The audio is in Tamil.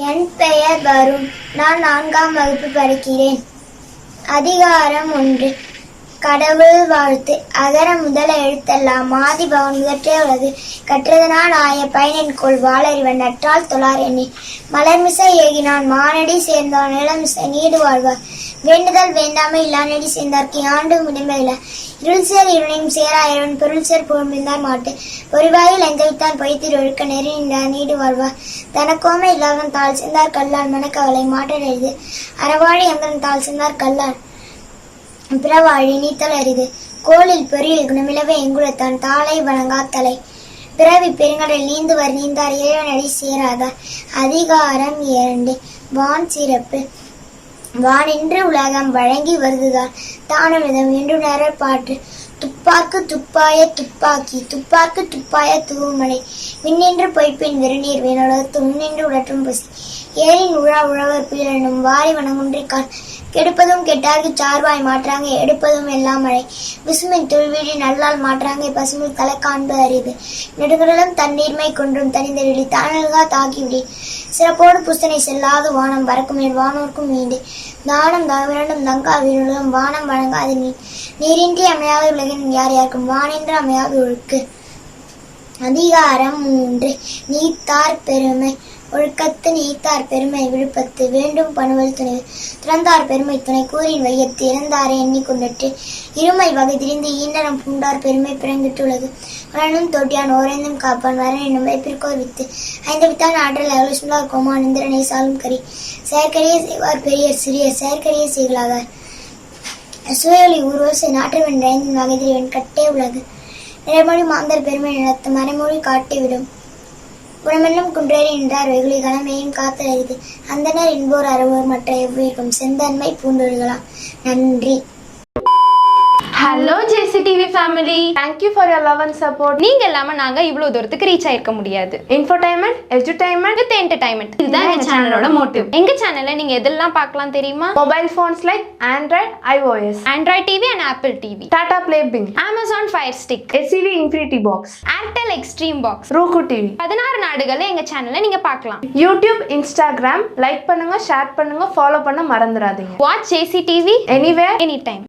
என் பெயர் வருண். நான் 4ஆம் வகுப்பு படிக்கிறேன். அதிகாரம் 1. கடவுள் வாழ்த்து. அகர முதல எழுத்தெல்லாம் ஆதிபவன் முதற்றே உலகு. கற்றதனால் ஆய பயனென்கொள் வாளறிவன் நற்றால் தொழார் எண்ணி. மலர்மிசை ஏகினான் மானடி சேர்ந்தான் நிலமிசை நீடு வாழ்வார். வேண்டுதல் வேண்டாமை இல்லானடி சேர்ந்தார்க்கு ஆண்டு முதுமையில. இருள் சேர் இருளையும் சேரா இறைவன் பொருள் சேர் புகழ்ந்தார் மாட்டு. பொறிவாயில் எஞ்சவித்தான் பொய்த்திரு ஒழுக்க நெறி நின்றார் நீடு வாழ்வார். தனக்கோமை இல்லாதவன் தாள் சேர்ந்தார் கல்லால் மனக்கவலை மாற்றல் எளிது. அறவாழி அந்தன் தாள் சேர்ந்தார் கல்லால் பிறவாழி நீத்தல் அரிது. கோளில் பொறியில் குணமிலவே எங்குலத்தான் தாளை வணங்கா தலை. பிறவி பெருங்கடல் நீந்துவர் நீந்தார் இறைவனடி சேராதார். அதிகாரம் 2. வான் சிறப்பு. வானின்று உலகம் வழங்கி வருதுதான் தானமிதம் என்று நிரல் பாட்டு. துப்பார்க்கு துப்பாய துப்பாக்கி துப்பார்க்கு துப்பாய தூமலை. விண்ணின்று பொய்ப்பின் விருநீர் வேணுலகத்து முன்னின்று உடற்றும் பசி. ஏரின் உழா உழவர் புயலெனும் வாரி வனங்குன்றிக்கால். கெடுப்பதும் கெட்டார்க்கு சார்வாய் மாற்றாங்க எடுப்பதும் எல்லாம் மழை. விசுமின் துள்வீழி நல்லால் மாற்றாங்க பசுமில் தலை காண்பு அரிது. நெடுங்கடலும் தண்ணீர்மை கொன்றும் தனிந்த விழி தானல்கா தாக்கிவிடி. சிறப்போடு புஸ்தனை செல்லாது வானம் பறக்குமேல் வானோர்க்கும் மீண்டு. தானம் தவிரண்டும் தங்கா வீணுலகம் வானம் வழங்காது நீரின்றி அமையாத உலகின் யார் யாருக்கும் வானின்று அமையாத ஒழுக்கு. அதிகாரம் 3. நீத்தார் பெருமை. ஒழுக்கத்து நீத்தார் பெருமை விழுப்பத்து வேண்டும் பணுவல் துணை. துறந்தார் பெருமை துணை கூறின் வையத்து இறந்தாரை எண்ணிக்கொண்டற்று. இருமை வகை திரிந்து ஈண்டனம் பூண்டார் பெருமை பிறங்கிட்டுள்ளது. வரனும் தோட்டியான் ஓரைந்தும் காப்பான் வரன் என்னும் வைப்பிற்கோர் வித்து. ஐந்து வித்தான் ஆற்றல் அகலுசுலார் கோமான் இந்திரனை சாலும் கறி. செயற்கரிய செய்வார் பெரியர் சிறியர் செயற்கரிய செய்களாகார். சுவையொலி ஊர்வசை நாற்றுவன் ஐந்தின் வகை திரிவன் கட்டே உலகு. நிறைமொழி மாந்தர் பெருமை நடத்த மறைமொழி காட்டிவிடும். குணமென்னும் குன்றேறி நின்றார் வெகுளி கணமையும் காத்தல் அரிது. அந்தனர் என்போர் அறவோர் மற்ற எவ்வுயிர்க்கும் செந்தன்மை பூண்டொழுகலாம். நன்றி. Hello JCTV family, thank you for your love and support. நீங்க இல்லாம நாங்க இவ்வளவு தூரத்துக்கு ரீச் ஆயிருக்க முடியாது. இன்ஃபோடைன்மெண்ட், எஜுடைன்மெண்ட் வித் என்டர்டைன்மெண்ட், இதுதான் எங்க சேனலோட மோட்டிவ். எங்க சேனல்ல நீங்க எதெல்லாம் பார்க்கலாம் தெரியுமா? Mobile phones like Android, iOS, Android TV and Apple TV, Tata Play Bing, Amazon Fire Stick, SCV Infinity Box, Airtel Extreme Box, Roku TV. 16 நாடுகள்ல எங்க சேனல்ல நீங்க பார்க்கலாம். YouTube, Instagram லைக் பண்ணுங்க, ஷேர் பண்ணுங்க, ஃபாலோ பண்ண மறந்துடாதீங்க. Watch JCTV anywhere, anytime.